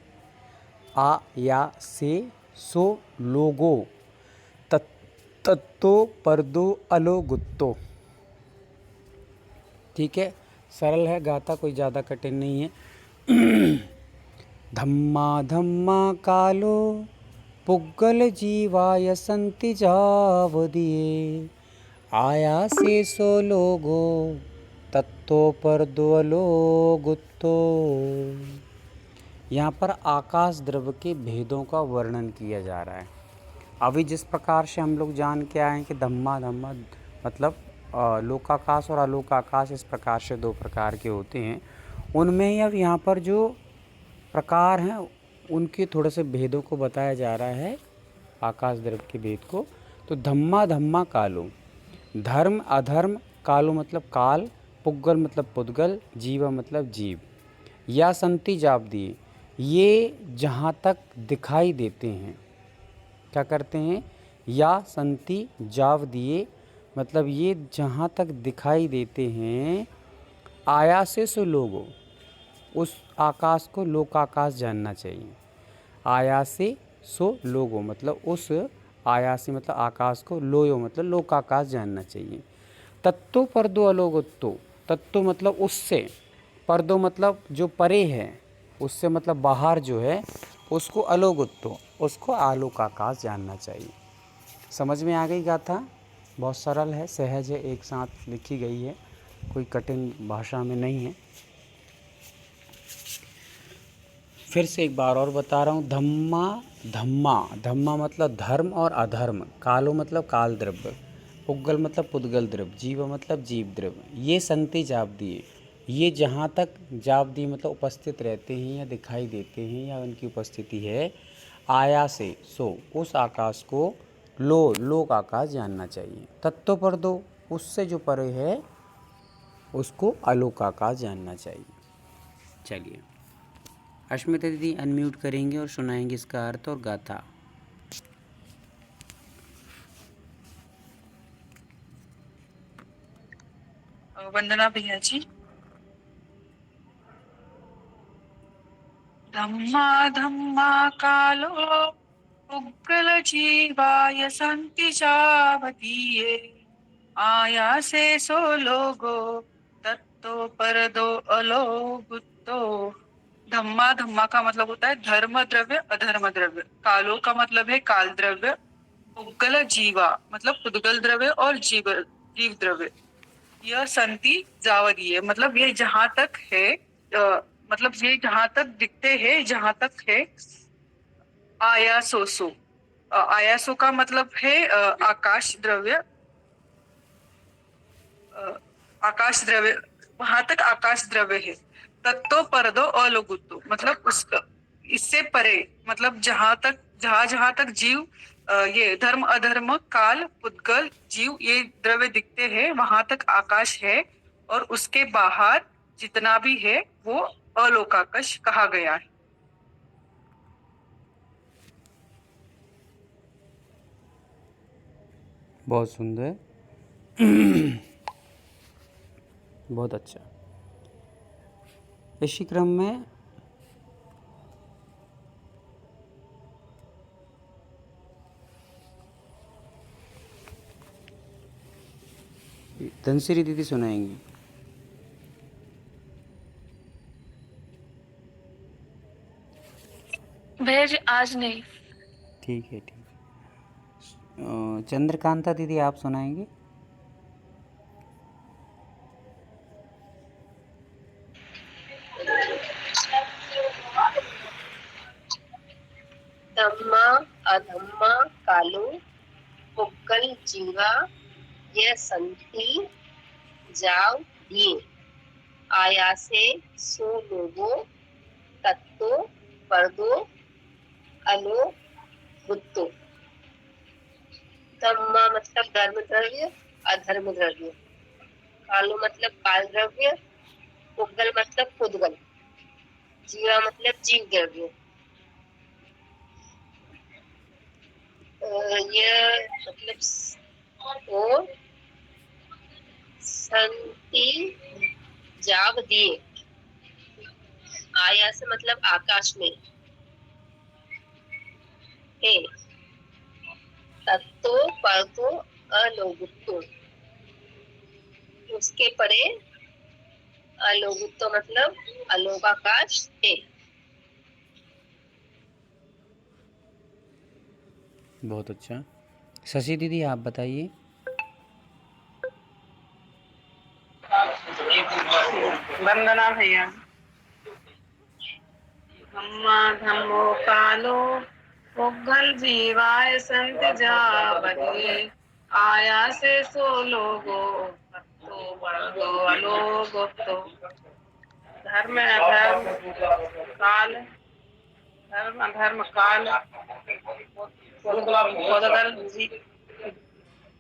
आ या से सो लोगो तत्तो परदो अलो गुत्तो। ठीक है, सरल है गाथा, कोई ज़्यादा कठिन नहीं है। धम्मा धम्मा कालो पुग्गल जीवाय संति जाव दिए आया से सो लोगो तत्तो पर दो गुत्तो। यहाँ पर आकाश द्रव्य के भेदों का वर्णन किया जा रहा है। अभी जिस प्रकार से हम लोग जान के आए कि धम्मा धम्मा मतलब लोकाकाश और अलोकाकाश, इस प्रकार से दो प्रकार के होते हैं, उनमें ही अब यहाँ पर जो प्रकार हैं उनके थोड़े से भेदों को बताया जा रहा है, आकाश द्रव्य के भेद को। तो धम्मा धम्मा कालो, धर्म अधर्म, कालो मतलब काल, पुग्गल मतलब पुद्गल, जीवा मतलब जीव, या संति जाप दिए, ये जहाँ तक दिखाई देते हैं, क्या करते हैं, या संति जाव दिए मतलब ये जहाँ तक दिखाई देते हैं। आया से सो लोगो, उस आकाश को लोकाकाश जानना चाहिए। आया से सो लोगो मतलब उस आया से मतलब आकाश को, लोयो मतलब लोकाकाश जानना चाहिए। तत्तो परदो अलोगुत्तो, तत्तो मतलब उससे, परदो मतलब जो परे है, उससे मतलब बाहर जो है, उसको अलोगुत्तो, उसको आलोकाकाश जानना चाहिए। समझ में आ गई गाथा? बहुत सरल है, सहज है, एक साथ लिखी गई है, कोई कठिन भाषा में नहीं है। फिर से एक बार और बता रहा हूँ। धम्मा धम्मा, धम्मा मतलब धर्म और अधर्म, कालो मतलब काल द्रव्य, पुग्गल मतलब पुद्गल द्रव्य, जीव मतलब जीव द्रव्य, ये संति जाप दिए, ये जहाँ तक जाप दिए मतलब उपस्थित रहते हैं या दिखाई देते हैं या उनकी उपस्थिति है। आया से सो, उस आकाश को लोक आकाश जानना चाहिए। तत्व पर दो, उससे जो परे है उसको अलोक आकाश जानना चाहिए। चलिए अश्मिता दीदी अनम्यूट करेंगे और सुनाएंगे इसका अर्थ और गाथा। वंदना भैया जी। धम्मा धम्मा कालो उग्गल जीवाय संति जावदीये आयासे सो लोगो तत्तो परदो अलोगुत्तो। धम्मा धम्मा का मतलब होता है धर्म द्रव्य अधर्म द्रव्य। कालो का मतलब है काल द्रव्य। उग्गल जीवा मतलब उद्गल द्रव्य और जीव द्रव्य। यह संति जावदीय मतलब ये जहां तक है मतलब ये जहां तक दिखते हैं जहां तक है। आयासोसो आयासो का मतलब है आकाश द्रव्य। आकाश द्रव्य वहां तक आकाश द्रव्य है। तत्तो परदो अलोगुत्तो मतलब उसका इससे परे मतलब जहां जहां तक जीव ये धर्म अधर्म काल पुद्गल जीव ये द्रव्य दिखते हैं वहां तक आकाश है और उसके बाहर जितना भी है वो अलोकाकश कहा गया है। बहुत सुंदर। बहुत अच्छा। इसी क्रम में धनश्री दीदी सुनाएंगी। भैया जी आज नहीं। ठीक है ठीक है। चंद्रकांता दीदी आप सुनाएंगे। धम्मा अधम्मा कालो पुक्कल जीवा ये संति जाव दिए आयासे सो लोगो तत्तो परदो अलो गुत्तो। धम्मा मतलब धर्म द्रव्य अधर्म द्रव्य। कालो मतलब काल द्रव्य। पुग्गल मतलब पुद्गल। जीवा मतलब जीव द्रव्य। यह मतलब और संति जाव दिए आया से मतलब आकाश में है। तत्तो परतो अलोगुत्तो उसके परे अलोगुत्तो मतलब अलोकाकाश है। बहुत अच्छा। शशि दीदी आप बताइए। वंदना भैया। धम्मा धम्मो कालो उग्गल जीवाय संत जावदीये आयासे सो लोगो तत्तो परदो अलोगुत्तो। धर्म अधर्म काल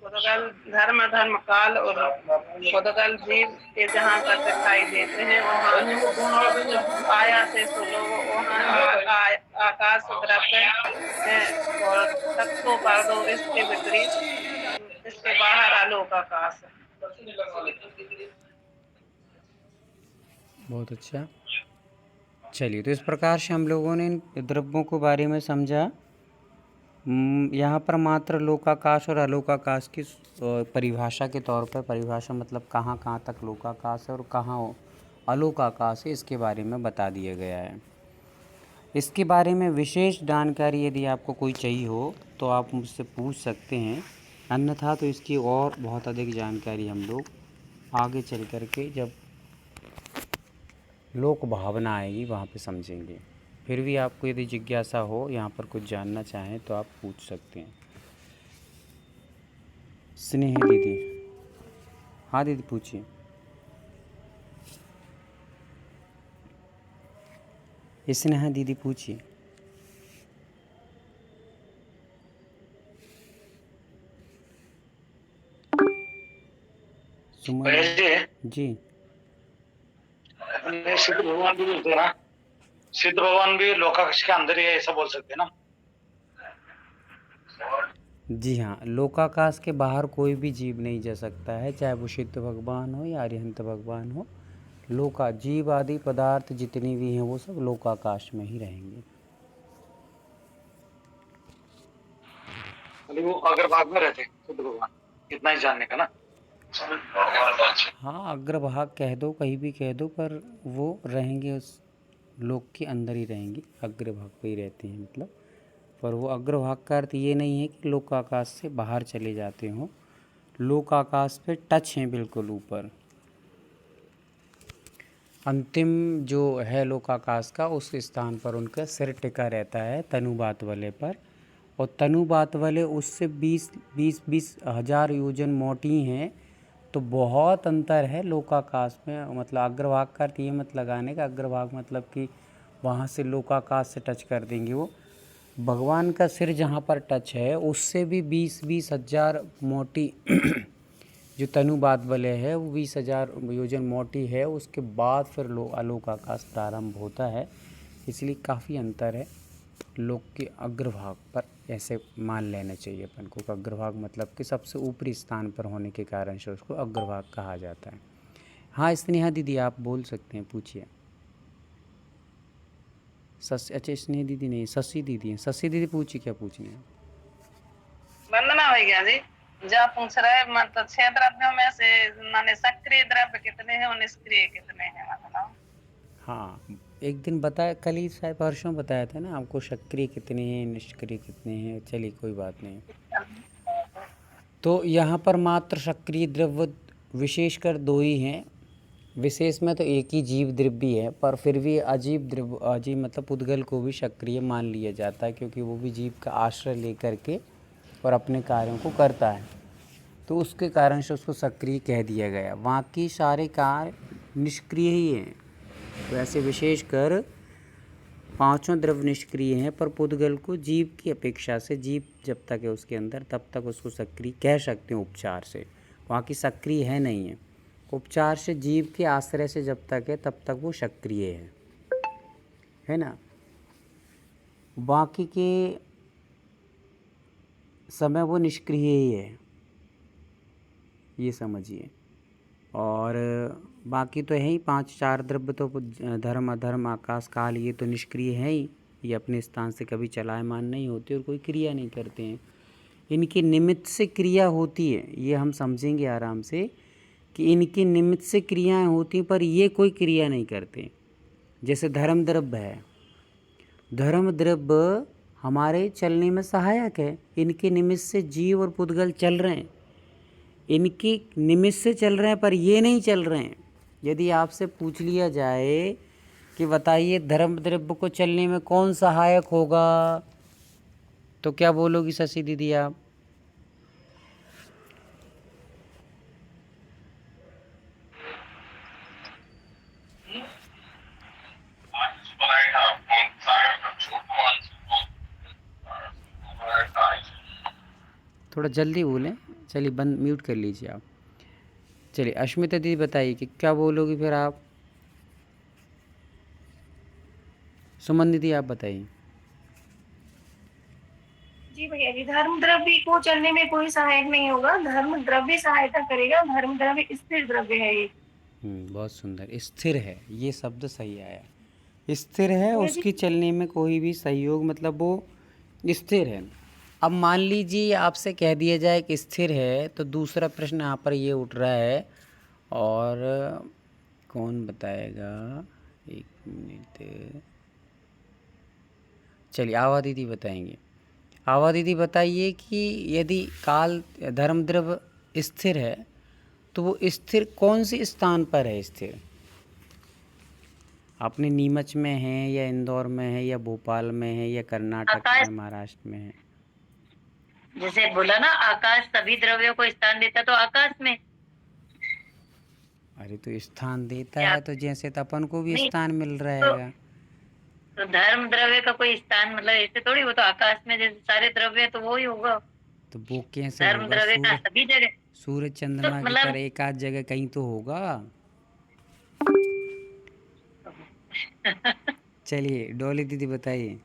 पुद्गल धर्म धर्म काल और पुद्गल जीव के जहाँ तक दिखाई देते हैं वहाँ आया से सुनो वहाँ आकाश द्रव्य है और तत्व पर्दो इसके विपरीत इसके बाहर आलोक आकाश है। बहुत अच्छा। चलिए तो इस प्रकार से हम लोगों ने इन द्रव्यों के बारे में समझा। यहाँ पर मात्र लोकाकाश और अलोकाकाश की परिभाषा के तौर पर, परिभाषा मतलब कहाँ कहाँ तक लोकाकाश है और कहाँ अलोकाकाश है, इसके बारे में बता दिया गया है। इसके बारे में विशेष जानकारी यदि आपको कोई चाहिए हो तो आप मुझसे पूछ सकते हैं, अन्यथा तो इसकी और बहुत अधिक जानकारी हम लोग आगे चल कर के जब लोक भावना आएगी वहाँ पे समझेंगे। फिर भी आपको यदि जिज्ञासा हो, यहाँ पर कुछ जानना चाहें तो आप पूछ सकते हैं। स्नेह दीदी। हाँ दीदी पूछिए। स्नेहा दीदी पूछिए। सुमन जी। अपने सिद्ध भगवान भी बोलते हैं ना। सिद्ध भगवान भी लोकाकाश के अंदर ही है, ऐसा बोल सकते हैं ना। जी हाँ, लोकाकाश के बाहर कोई भी जीव नहीं जा सकता है, चाहे वो सिद्ध भगवान हो या अरिहंत भगवान हो। लोका जीव आदि पदार्थ जितनी भी हैं वो सब लोकाकाश में ही रहेंगे। खाली वो अग्रभाग में रहते हैं सिद्ध भगवान, इतना ही जानने का ना। हाँ, अग्रभाग कह दो, कहीं भी कह दो, पर वो रहेंगे उस लोक के अंदर ही रहेंगे, अग्रभाग पे ही रहते हैं मतलब। पर वो अग्रभाग का अर्थ ये नहीं है कि लोकाकाश से बाहर चले जाते हों, लोकाकाश पे टच हैं बिल्कुल ऊपर। अंतिम जो है लोकाकाश का, उस स्थान पर उनका सिर टिका रहता है तनुबात वाले पर, और तनुबात वाले उससे 20 हज़ार योजन मोटी हैं। तो बहुत अंतर है लोकाकाश में। मतलब अग्रभाग का अर्थ ये मत लगाने का, अग्रभाग मतलब कि वहाँ से लोकाकाश से टच कर देंगे वो। भगवान का सिर जहाँ पर टच है उससे भी 20 हज़ार मोटी जो तनुबात वाले है वो 20 हज़ार योजन मोटी है। उसके बाद फिर आलोकाकाश प्रारंभ होता है, इसलिए काफ़ी अंतर है। लोक के अग्रभाग पर ऐसे मान लेना चाहिए अपन को। अग्रभाग मतलब कि सबसे ऊपरी स्थान पर होने के कारण से उसको अग्रभाग कहा जाता है। हाँ स्नेहा दीदी आप बोल सकते हैं, पूछिए। अच्छा स्नेहा दीदी नहीं, शशि दीदी हैं। शशि दीदी पूछिए, क्या पूछना है। वंदना भैया जी, जो पूछ रहे मतलब 6 द्रव्यों में से माने सक्रिय द्रव्य कितने हैं और निष्क्रिय कितने हैं, मतलब। हाँ, एक दिन बताया, कल ही शायद परसों बताया था ना आपको, सक्रिय कितने हैं निष्क्रिय कितने हैं। चलिए कोई बात नहीं। तो यहाँ पर मात्र सक्रिय द्रव्य विशेषकर 2 ही हैं। विशेष में तो एक ही जीव द्रव्य है, पर फिर भी अजीब मतलब पुद्गल को भी सक्रिय मान लिया जाता है, क्योंकि वो भी जीव का आश्रय लेकर के और अपने कार्यों को करता है, तो उसके कारण से उसको सक्रिय कह दिया गया। बाकी सारे कार्य निष्क्रिय ही हैं। वैसे विशेषकर 5 द्रव्य निष्क्रिय हैं, पर पुद्गल को जीव की अपेक्षा से, जीव जब तक है उसके अंदर तब तक उसको सक्रिय कह सकते हैं उपचार से। बाकी सक्रिय है नहीं है। उपचार से, जीव के आश्रय से जब तक है तब तक वो सक्रिय है ना। बाकी के समय वो निष्क्रिय ही है, ये समझिए। और बाकी तो है ही 5-4 द्रव्य, तो धर्म अधर्म आकाश काल, ये तो निष्क्रिय है ही। ये अपने स्थान से कभी चलायमान नहीं होते और कोई क्रिया नहीं करते हैं। इनके निमित्त से क्रिया होती है, ये हम समझेंगे आराम से कि इनके निमित्त से क्रियाएं होती हैं, पर ये कोई क्रिया नहीं करते। जैसे धर्म द्रव्य है, धर्म द्रव्य हमारे चलने में सहायक है। इनके निमित्त से जीव और पुद्गल चल रहे हैं, इनके निमित्त से चल रहे हैं, पर ये नहीं चल रहे हैं। यदि आपसे पूछ लिया जाए कि बताइए धर्म द्रव्य को चलने में कौन सहायक होगा, तो क्या बोलोगी शशि दीदी आप? थोड़ा जल्दी बोलें, चलिए बंद म्यूट कर लीजिए आप। चलिए अश्मिता दीदी बताइए कि क्या बोलोगी फिर आप। सुमन दीदी आप बताइए। जी भैया जी, धर्म द्रव्य को चलने में कोई सहायक नहीं होगा, धर्म द्रव्य सहायता करेगा। धर्म द्रव्य स्थिर द्रव्य है ये। बहुत सुंदर, स्थिर है, ये शब्द सही आया। स्थिर है, उसकी चलने में कोई भी सहयोग, मतलब वो स्थिर है। अब मान लीजिए आपसे कह दिया जाए कि स्थिर है, तो दूसरा प्रश्न यहाँ पर ये उठ रहा है, और कौन बताएगा, 1 मिनट। चलिए आवा दीदी बताएंगे। आवा दीदी बताइए कि यदि काल धर्म द्रव्य स्थिर है, तो वो स्थिर कौन से स्थान पर है स्थिर? अपने नीमच में है या इंदौर में है या भोपाल में है या कर्नाटक में, महाराष्ट्र में है? जैसे बोला ना, आकाश सभी द्रव्यों को स्थान देता, तो आकाश में। अरे तो स्थान देता है तो जैसे तो अपन को भी स्थान मिल रहा है। तो धर्म द्रव्य का कोई स्थान मतलब ऐसे थोड़ी, वो तो आकाश में जैसे सारे द्रव्य है तो वो ही होगा। तो वो कैसे धर्म होगा? द्रव्य का सभी जगह, सूरज चंद्रमा की तरह एक आध जगह कहीं तो होगा। चलिए डोली दीदी बताइए।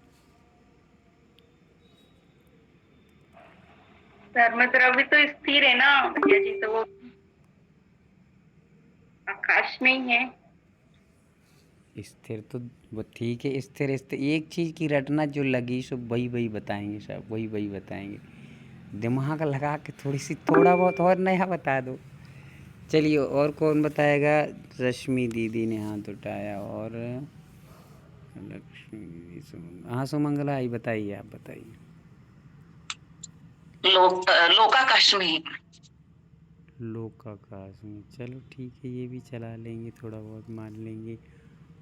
धर्म द्रव्य तो स्थिर है ना भैया जी, तो वो आकाश में ही है। स्थिर तो वो ठीक है, स्थिर स्थिर एक चीज़ की रटना जो लगी सो वही वही बताएंगे, सब वही वही बताएंगे। दिमाग लगा के थोड़ी सी थोड़ा बहुत और नया बता दो। चलिए और कौन बताएगा? रश्मि दीदी ने हाथ उठाया और लक्ष्मी दीदी, हाँ सुमंगला आई, बताइए, आप बताइए। लोकाकाश में। लोकाकाश में, चलो ठीक है, ये भी चला लेंगे, थोड़ा बहुत मान लेंगे।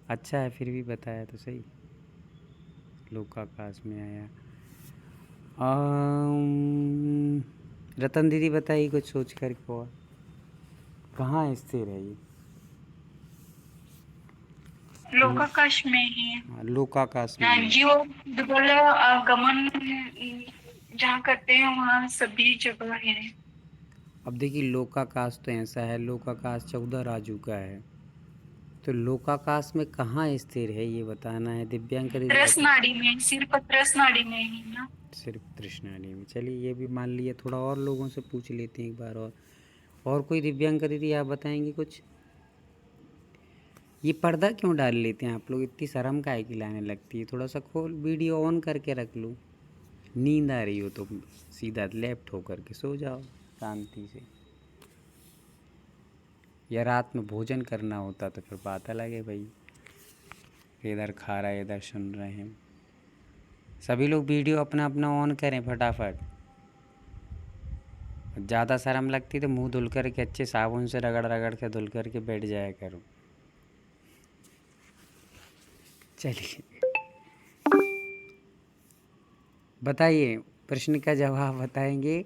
अच्छा है, फिर भी बताया तो सही, लोकाकाश में आया। रतन दीदी बताइए कुछ सोच कर के, और कहाँ स्थिर है ये? लोकाकाश में ही है। हाँ, लोकाकाश में है। जी, वो दुर्बल गमन जहाँ करते हैं वहाँ सभी जगह है। अब देखिए लोकाकाश तो ऐसा है, लोकाकाश 14 राजू का है, तो लोकाकाश में कहाँ स्थिर है ये बताना है। दिव्यांग दीदी त्रस नाड़ी में, सिर्फ त्रस नाड़ी में ही ना। सिर्फ तृष्णाली में, चलिए ये भी मान लिया। थोड़ा और लोगों से पूछ लेते हैं एक बार और कोई दिव्यांग दीदी आप बताएंगे कुछ? ये पर्दा क्यों डाल लेते हैं आप लोग, इतनी शर्म काहे की लाने लगती है? थोड़ा सा खोल, वीडियो ऑन करके रख लो। नींद आ रही हो तो सीधा लेफ्ट होकर के सो जाओ शांति से, या रात में भोजन करना होता तो फिर बात अलग है भाई, इधर खा रहा है इधर सुन रहे हैं। सभी लोग वीडियो अपना अपना ऑन करें फटाफट। ज़्यादा शर्म लगती तो मुंह धुल कर के अच्छे साबुन से रगड़ रगड़ के धुल कर के बैठ जाया करो। चलिए बताइए, प्रश्न का जवाब बताएंगे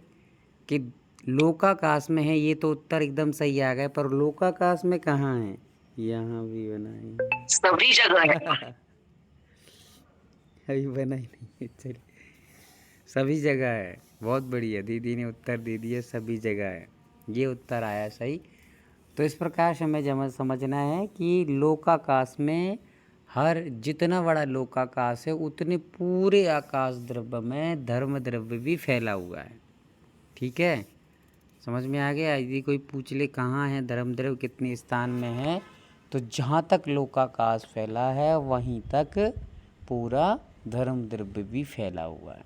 कि लोकाकाश में है, ये तो उत्तर एकदम सही आ गए, पर लोकाकाश में कहाँ है? यहाँ भी बनाए, सभी जगह है। अभी बना ही नहीं है। चलिए सभी जगह है, बहुत बढ़िया, दीदी ने उत्तर दे दिया, सभी जगह है, ये उत्तर आया सही। तो इस प्रकार से हमें समझना है कि लोकाकाश में हर जितना बड़ा लोकाकाश है उतने पूरे आकाश द्रव्य में धर्म द्रव्य भी फैला हुआ है। ठीक है, समझ में आ गया? यदि कोई पूछ ले कहाँ है धर्म द्रव्य, कितने स्थान में है, तो जहाँ तक लोकाकाश फैला है वहीं तक पूरा धर्म द्रव्य भी फैला हुआ है।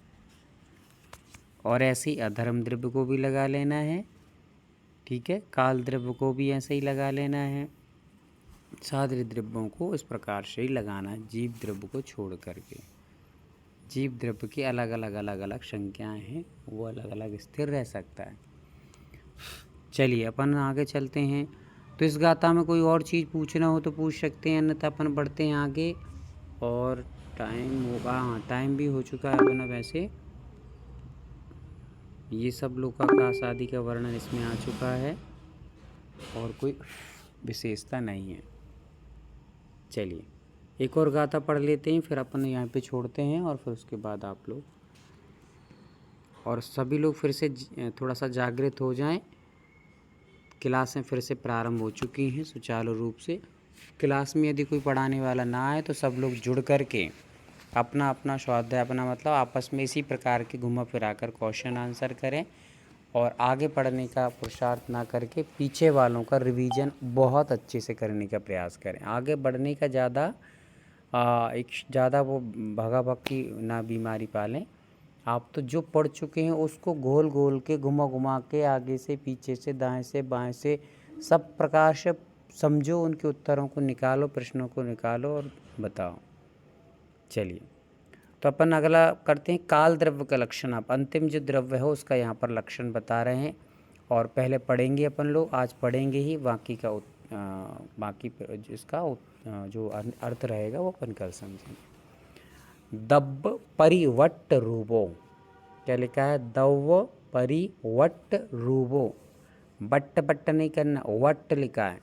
और ऐसे ही अधर्म द्रव्य को भी लगा लेना है। ठीक है, काल द्रव्य को भी ऐसे ही लगा लेना है, सादृ द्रव्यों को इस प्रकार से ही लगाना है, जीव द्रव्य को छोड़ करके। जीव द्रव्य की अलग अलग संख्याएं हैं, वो अलग अलग स्थिर रह सकता है। चलिए अपन आगे चलते हैं। तो इस गाथा में कोई और चीज़ पूछना हो तो पूछ सकते हैं, अन्यथा अपन बढ़ते हैं आगे। और टाइम होगा, हाँ टाइम भी हो चुका है अपना। वैसे ये सब लोकाकाश आदि का वर्णन इसमें आ चुका है और कोई विशेषता नहीं है। चलिए एक और गाथा पढ़ लेते हैं, फिर अपन यहाँ पे छोड़ते हैं, और फिर उसके बाद आप लोग और सभी लोग फिर से थोड़ा सा जागृत हो जाएं। क्लासें फिर से प्रारंभ हो चुकी हैं सुचारू रूप से। क्लास में यदि कोई पढ़ाने वाला ना आए तो सब लोग जुड़ कर के अपना अपना स्वाध्याय, अपना मतलब आपस में इसी प्रकार के घुमा फिरा कर क्वेश्चन आंसर करें, और आगे पढ़ने का पुरुषार्थ ना करके पीछे वालों का रिवीजन बहुत अच्छे से करने का प्रयास करें। आगे बढ़ने का ज़्यादा वो भगा भक्की ना बीमारी पालें। आप तो जो पढ़ चुके हैं उसको घोल घोल के घुमा घुमा के आगे से पीछे से दाएं से बाएं से सब प्रकार से समझो, उनके उत्तरों को निकालो, प्रश्नों को निकालो और बताओ। चलिए तो अपन अगला करते हैं, काल द्रव्य का लक्षण। आप अंतिम जो द्रव्य है उसका यहाँ पर लक्षण बता रहे हैं, और पहले पढ़ेंगे अपन लोग, आज पढ़ेंगे ही, बाकी इसका जो अर्थ रहेगा वो अपन कल समझेंगे। दब्ब परिवट्ट रूपो, क्या लिखा है? दव्व परिवट्ट रूपो, बट्ट बट्ट नहीं करना, वट्ट लिखा है।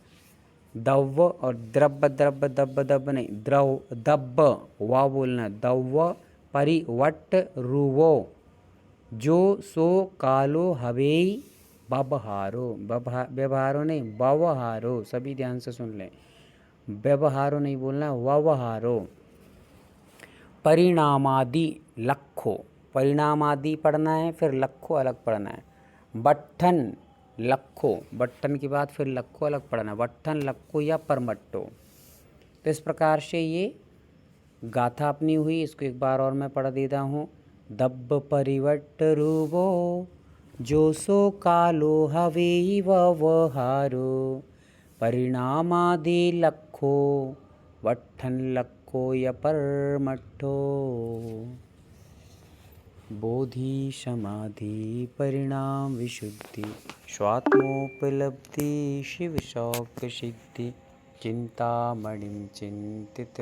दव्व और द्रव्य द्रव्य दब्ब दब्ब नहीं, द्रव दब्ब वा बोलना, दव्व परिवट्ट रूवो, जो सो कालो हवेई बबहारो, व्यवहारो नहीं व्यवहारो, सभी ध्यान से सुन लें, व्यवहारो नहीं बोलना, व्यवहारो। परिणामादि लखो, परिणामादि पढ़ना है, फिर लखो अलग पढ़ना है। बट्ठन लखो, बट्ठन के बाद फिर लखो अलग पढ़ना है। बट्ठन लखो या परमट्टो। तो इस प्रकार से ये गाथा अपनी हुई। इसको एक बार और मैं पढ़ देता हूँ। दब्ब परिवट्ट रूबो जो सो कालो हवे व्यवहारो परिणामादि लखो वट्ठन लखो या परमट्ठो। बोधि समाधि परिणाम विशुद्धि स्वात्मोपलब्धि शिव शौक सिद्धि चिंतामणिं चिंतित